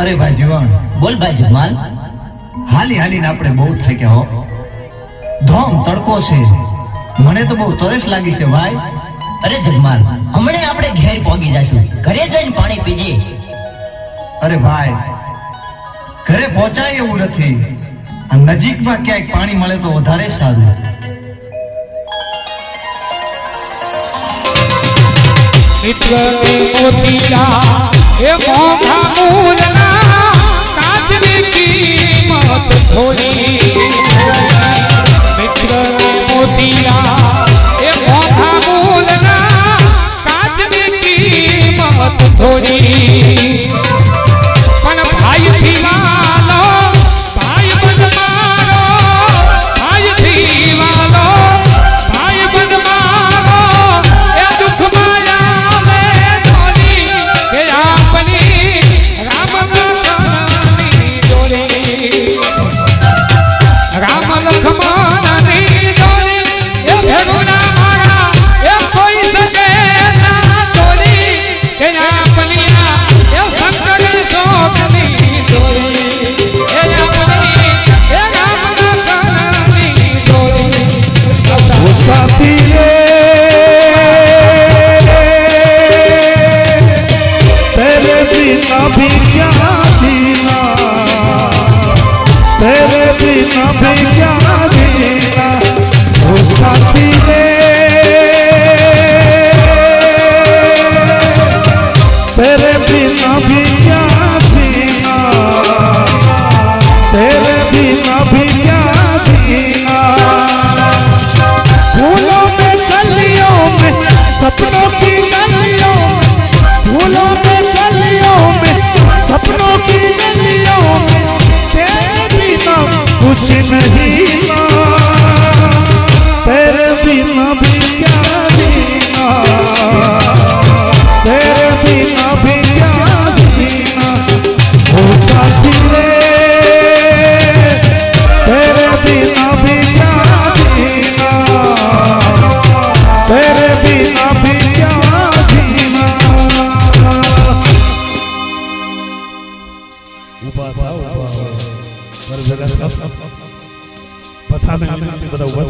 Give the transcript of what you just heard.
अरे भाई जीवन बोल भाई जगमाल। हाली हाली ने આપણે બહુ થાક્યા હો ધોમ તડકો છે મને તો બહુ તરસ લાગી છે ભાઈ। અરે જગમાલ હમણે આપણે ઘેર પહોંચી જાશું ઘરે જઈને પાણી પીજે। અરે ભાઈ ઘરે પહોંચાય એવું નથી આ નજીકમાં ક્યાંક પાણી મળે તો વધારે સારું। मित्र ने मोतीला ए मोघा मूलना काजनी कीमत थोड़ी। मित्र ने मोतीला ए मोघा मूलना काजनी कीमत थोड़ी। पण भाई दीवालो भाई बन मारो भाई दीवालो भाई बन मारो ए दुख माया सपनों की गलियों फूलों में गलियों में सपनों की गलियों में तेरे बिना कुछ नहीं ना तेरे बिना भी क्या जीना तेरे बिना भी क्या जीना ओ साथी रे तेरे बिना भी क्या जीना तेरे बिना भी क्या जीना। ऊपर था ऊपर जगह पता नहीं बता हुआ